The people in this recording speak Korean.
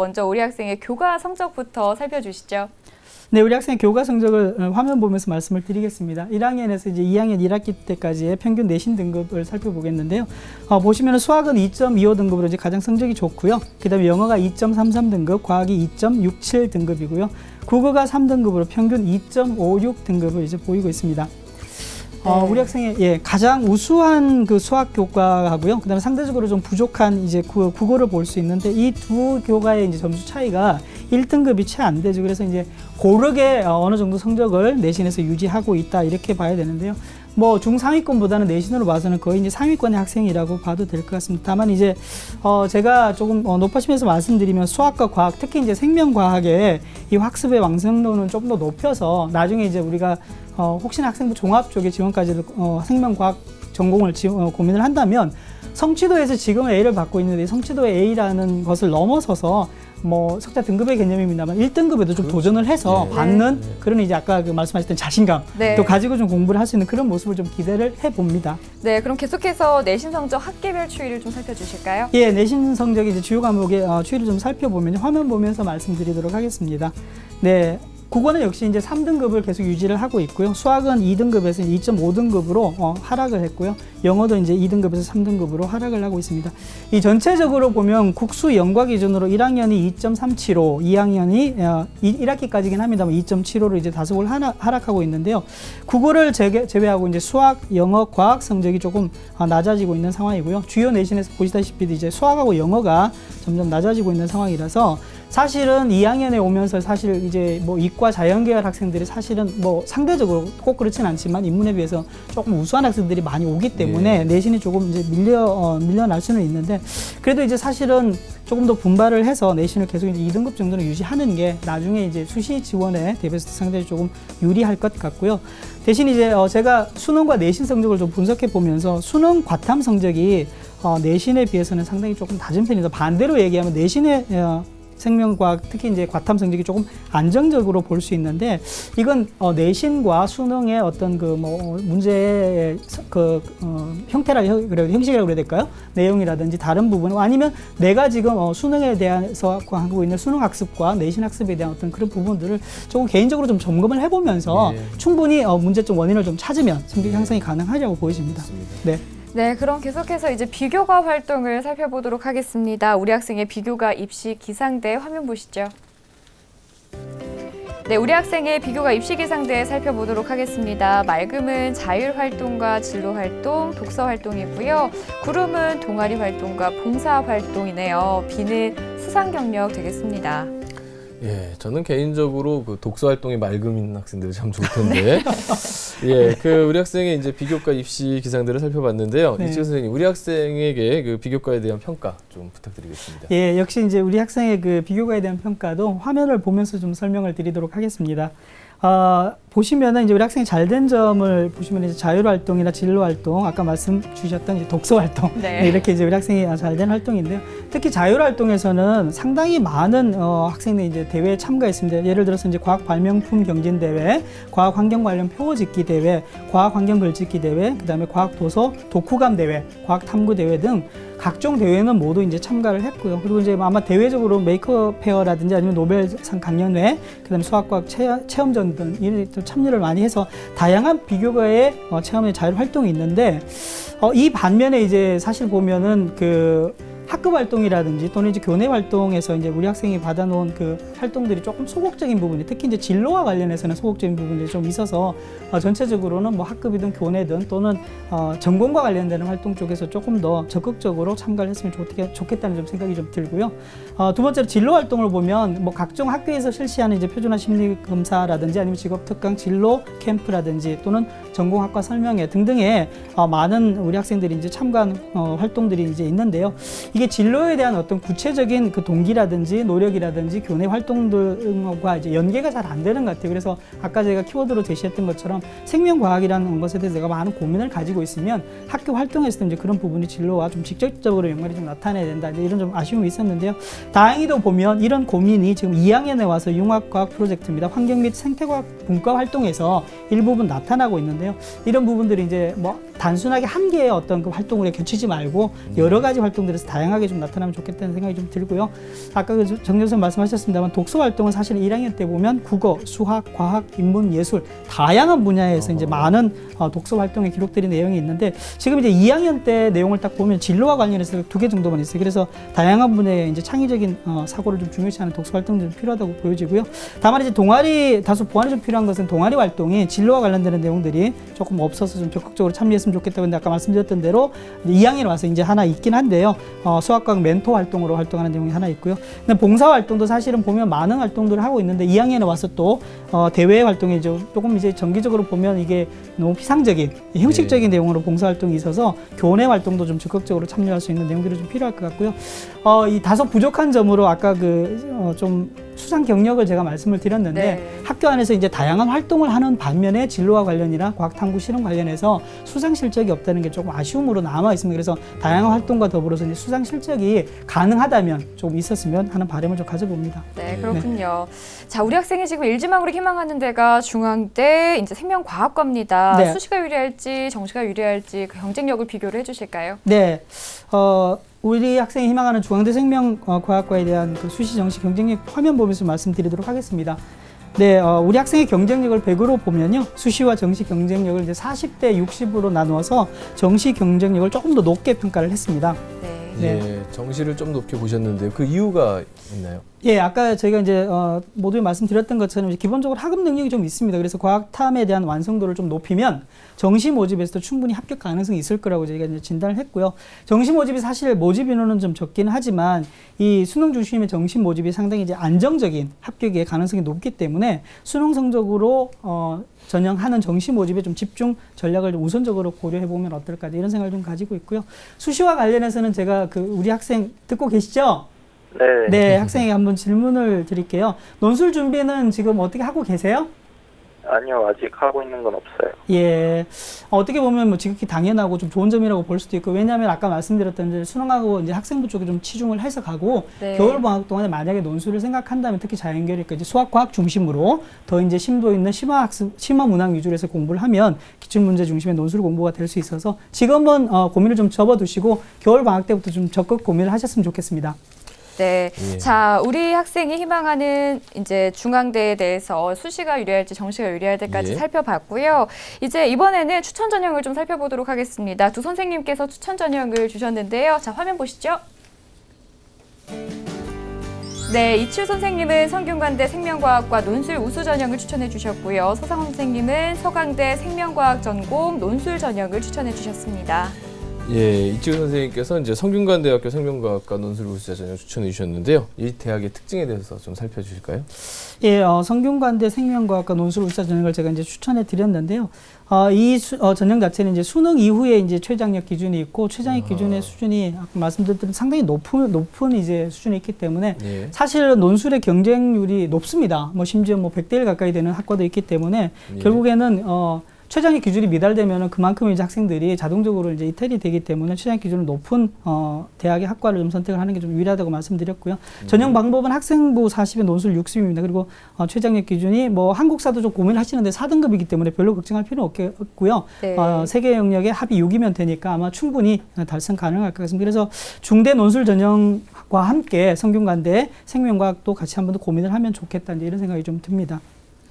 먼저 우리 학생의 교과 성적부터 살펴주시죠. 네, 우리 학생의 교과 성적을 화면 보면서 말씀을 드리겠습니다. 1학년에서 이제 2학년 1학기 때까지의 평균 내신 등급을 살펴보겠는데요. 보시면 수학은 2.25 등급으로 이제 가장 성적이 좋고요. 그다음에 영어가 2.33 등급, 과학이 2.67 등급이고요. 국어가 3등급으로 평균 2.56 등급을 이제 보이고 있습니다. 우리 학생의 가장 우수한 그 수학 교과하고요. 그다음에 상대적으로 좀 부족한 이제 국어를 볼 수 있는데 이 두 교과의 이제 점수 차이가 1등급이 채 안 되죠. 그래서 이제 고르게 어느 정도 성적을 내신에서 유지하고 있다 이렇게 봐야 되는데요. 뭐 중상위권보다는 내신으로 봐서는 거의 이제 상위권의 학생이라고 봐도 될 것 같습니다. 다만 이제 제가 조금 높아지면서 말씀드리면 수학과 과학, 특히 이제 생명과학의 이 학습의 완성도는 좀 더 높여서 나중에 이제 우리가 혹시나 학생부 종합 쪽에 지원까지도 생명과학 전공을 고민을 한다면 성취도에서 지금 A를 받고 있는데 성취도의 A라는 것을 넘어서서 뭐 석자 등급의 개념입니다만 1등급에도 좀 도전을 해서 받는 그런 이제 아까 그 말씀하셨던 자신감 또 가지고 좀 공부를 할 수 있는 그런 모습을 좀 기대를 해봅니다. 네, 그럼 계속해서 내신 성적 학기별 추이를 좀 살펴주실까요? 예, 내신 성적이 이제 주요 과목의 추이를 좀 살펴보면 화면 보면서 말씀드리도록 하겠습니다. 네. 국어는 역시 이제 3등급을 계속 유지를 하고 있고요. 수학은 2등급에서 2.5등급으로 하락을 했고요. 영어도 이제 2등급에서 3등급으로 하락을 하고 있습니다. 이 전체적으로 보면 국수 영과 기준으로 1학년이 2.375, 2학년이 1학기까지긴 합니다만 2.75로 이제 다소를 하락하고 있는데요. 국어를 제외하고 이제 수학, 영어, 과학 성적이 조금 낮아지고 있는 상황이고요. 주요 내신에서 보시다시피 이제 수학하고 영어가 점점 낮아지고 있는 상황이라서 사실은 2학년에 오면서 사실 이제 뭐 이과 자연계열 학생들이 사실은 뭐 상대적으로 꼭 그렇진 않지만 인문에 비해서 조금 우수한 학생들이 많이 오기 때문에 내신이 조금 이제 밀려날 수는 있는데 그래도 이제 사실은 조금 더 분발을 해서 내신을 계속 이제 2등급 정도는 유지하는 게 나중에 이제 수시 지원에 대비해서 상당히 조금 유리할 것 같고요. 대신 이제 제가 수능과 내신 성적을 좀 분석해 보면서 수능 과탐 성적이 내신에 비해서는 상당히 조금 낮은 편이다. 반대로 얘기하면 내신의 생명과학 특히 이제 과탐 성적이 조금 안정적으로 볼 수 있는데 이건 내신과 수능의 어떤 그 뭐 문제의 그 형식이라고 그래야 될까요? 내용이라든지 다른 부분 아니면 내가 지금 수능에 대해서 하고 있는 수능 학습과 내신 학습에 대한 어떤 그런 부분들을 조금 개인적으로 좀 점검을 해보면서 충분히 문제점 원인을 좀 찾으면 성적 향상이 가능하다고 보여집니다. 네. 네, 그럼 계속해서 이제 비교과 활동을 살펴보도록 하겠습니다. 우리 학생의 비교과 입시 기상대 화면 보시죠. 네, 우리 학생의 비교과 입시 기상대 살펴보도록 하겠습니다. 맑음은 자율 활동과 진로 활동, 독서 활동이고요. 구름은 동아리 활동과 봉사 활동이네요. 비는 수상 경력 되겠습니다. 예, 저는 개인적으로 그 독서 활동이 맑음인 학생들이 참 좋던데. 예, 그 우리 학생의 이제 비교과 입시 기상들을 살펴봤는데요. 이치현 선생님, 우리 학생에게 그 비교과에 대한 평가 좀 부탁드리겠습니다. 예, 역시 이제 우리 학생의 그 비교과에 대한 평가도 화면을 보면서 좀 설명을 드리도록 하겠습니다. 보시면은 이제 우리 학생이 잘된 점을 보시면 이제 자율활동이나 진로활동, 아까 말씀 주셨던 이제 독서활동 이렇게 이제 우리 학생이 잘된 활동인데요. 특히 자율활동에서는 상당히 많은 학생들이 이제 대회에 참가했습니다. 예를 들어서 이제 과학 발명품 경진 대회, 과학 환경 관련 표어 짓기 대회, 과학 환경 글짓기 대회, 그다음에 과학 도서 독후감 대회, 과학 탐구 대회 등 각종 대회는 모두 이제 참가를 했고요. 그리고 이제 아마 대외적으로 메이크업 페어라든지 아니면 노벨상 강연회, 그다음에 수학과학 체험전 등 이런 참여를 많이 해서 다양한 비교과의 체험의 자율 활동이 있는데 이 반면에 이제 사실 보면은 그 학급 활동이라든지 또는 이제 교내 활동에서 이제 우리 학생이 받아놓은 그 활동들이 조금 소극적인 부분이 특히 이제 진로와 관련해서는 소극적인 부분들이 좀 있어서 전체적으로는 뭐 학급이든 교내든 또는 전공과 관련되는 활동 쪽에서 조금 더 적극적으로 참가를 했으면 좋겠다는 좀 생각이 좀 들고요. 두 번째로 진로 활동을 보면 뭐 각종 학교에서 실시하는 이제 표준화 심리 검사라든지 아니면 직업 특강 진로 캠프라든지 또는 전공학과 설명회 등등의 많은 우리 학생들이 이제 참가한 활동들이 이제 있는데요. 이게 진로에 대한 어떤 구체적인 그 동기라든지 노력이라든지 교내 활동들과 이제 연계가 잘 안 되는 것 같아요. 그래서 아까 제가 키워드로 제시했던 것처럼 생명과학이라는 것에 대해서 내가 많은 고민을 가지고 있으면 학교 활동에서도 이제 그런 부분이 진로와 좀 직접적으로 연관이 좀 나타내야 된다. 이제 이런 좀 아쉬움이 있었는데요. 다행히도 보면 이런 고민이 지금 2학년에 와서 융합과학 프로젝트입니다. 환경 및 생태과학 분과 활동에서 일부분 나타나고 있는데요. 이런 부분들이 이제 뭐 단순하게 한 개의 어떤 그 활동으로 겹치지 말고 여러 가지 활동들에서 다양하게 좀 나타나면 좋겠다는 생각이 좀 들고요. 아까 그 정 교수님 말씀하셨습니다만 독서 활동은 사실 1학년 때 보면 국어, 수학, 과학, 인문, 예술 다양한 분야에서 이제 많은 독서 활동에 기록들이 내용이 있는데 지금 이제 2학년 때 내용을 딱 보면 진로와 관련해서 2개 정도만 있어요. 그래서 다양한 분야의 이제 창의적인 사고를 좀 중요시하는 독서 활동이 좀 필요하다고 보여지고요. 다만 이제 동아리 다소 보완이 좀 필요한 것은 동아리 활동이 진로와 관련되는 내용들이 조금 없어서 좀 적극적으로 참여했으면 좋겠다고 했는데 아까 말씀드렸던 대로 2학년에 와서 이제 하나 있긴 한데요. 수학과학 멘토 활동으로 활동하는 내용이 하나 있고요. 근데 봉사 활동도 사실은 보면 많은 활동들을 하고 있는데 2학년에 와서 또 대외 활동이 조금 이제 정기적으로 보면 이게 너무 피상적인 형식적인 내용으로 봉사 활동이 있어서 교내 활동도 좀 적극적으로 참여할 수 있는 내용들이 좀 필요할 것 같고요. 이 다소 부족한 점으로 아까 좀 수상 경력을 제가 말씀을 드렸는데 네. 학교 안에서 이제 다양한 활동을 하는 반면에 진로와 관련이나 과학 탐구 실험 관련해서 수상 실적이 없다는 게 조금 아쉬움으로 남아 있습니다. 그래서 다양한 활동과 더불어서 이제 수상 실적이 가능하다면 좀 있었으면 하는 바람을 좀 가져봅니다. 네, 그렇군요. 자, 우리 학생이 지금 일지망으로 희망하는 데가 중앙대 이제 생명과학과입니다. 네. 수시가 유리할지 정시가 유리할지 그 경쟁력을 비교를 해주실까요? 네, 우리 학생이 희망하는 중앙대 생명과학과에 대한 그 수시 정시 경쟁력 화면 보면서 말씀드리도록 하겠습니다. 네, 우리 학생의 경쟁력을 100으로 보면요. 수시와 정시 경쟁력을 이제 40대 60으로 나누어서 정시 경쟁력을 조금 더 높게 평가를 했습니다. 예, 정시를 좀 높게 보셨는데요. 그 이유가 있나요? 예, 아까 저희가 이제 모두 말씀드렸던 것처럼 기본적으로 학업 능력이 좀 있습니다. 그래서 과학탐에 대한 완성도를 좀 높이면 정시 모집에서도 충분히 합격 가능성이 있을 거라고 저희가 이제 진단을 했고요. 정시 모집이 사실 모집 인원은 좀 적기는 하지만 이 수능 중심의 정시 모집이 상당히 이제 안정적인 합격의 가능성이 높기 때문에 수능 성적으로 전형하는 정시 모집에 좀 집중 전략을 좀 우선적으로 고려해 보면 어떨까 이런 생각을 좀 가지고 있고요. 수시와 관련해서는 제가 우리 학생 듣고 계시죠? 네. 네, 학생에게 한번 질문을 드릴게요. 논술 준비는 지금 어떻게 하고 계세요? 아니요, 아직 하고 있는 건 없어요. 예, 어떻게 보면 뭐 지극히 당연하고 좀 좋은 점이라고 볼 수도 있고, 왜냐하면 아까 말씀드렸던 이제 수능하고 이제 학생부 쪽에 좀 치중을 해서 가고, 네. 겨울 방학 동안에 만약에 논술을 생각한다면 특히 자연계열이니까 이제 수학, 과학 중심으로 더 이제 심도 있는 심화 문항 위주로 해서 공부를 하면 기출 문제 중심의 논술 공부가 될 수 있어서 지금은 고민을 좀 접어두시고 겨울 방학 때부터 좀 적극 고민을 하셨으면 좋겠습니다. 네. 예. 자, 우리 학생이 희망하는 이제 중앙대에 대해서 수시가 유리할지 정시가 유리할 때까지 예. 살펴봤고요. 이제 이번에는 추천 전형을 좀 살펴보도록 하겠습니다. 두 선생님께서 추천 전형을 주셨는데요. 자, 화면 보시죠. 네, 이치우 선생님은 성균관대 생명과학과 논술 우수 전형을 추천해 주셨고요. 서상훈 선생님은 서강대 생명과학 전공 논술 전형을 추천해 주셨습니다. 예, 이치우 선생님께서 이제 성균관대학교 생명과학과 논술 우수자 전형 추천해 주셨는데요. 이 대학의 특징에 대해서 좀 살펴주실까요? 예, 성균관대 생명과학과 논술 우수자 전형을 제가 이제 추천해 드렸는데요. 이 전형 자체는 이제 수능 이후에 이제 최장력 기준이 있고 최장력 기준의 수준이 아까 말씀드렸던 상당히 높은 이제 수준이 있기 때문에 예. 사실 논술의 경쟁률이 높습니다. 뭐 심지어 뭐 100대 1 가까이 되는 학과도 있기 때문에 예. 결국에는 최장의 기준이 미달되면 그만큼 이제 학생들이 자동적으로 이제 이탈이 되기 때문에 최장 기준을 높은 대학의 학과를 좀 선택을 하는 게 좀 유리하다고 말씀드렸고요. 전형 방법은 학생부 40에 논술 60입니다. 그리고 최장력 기준이 뭐 한국사도 좀 고민하시는데 4등급이기 때문에 별로 걱정할 필요 없고요. 네. 세계 영역에 합이 6이면 되니까 아마 충분히 달성 가능할 것 같습니다. 그래서 중대 논술 전형과 함께 성균관대 생명과학도 같이 한번 더 고민을 하면 좋겠다 이런 생각이 좀 듭니다.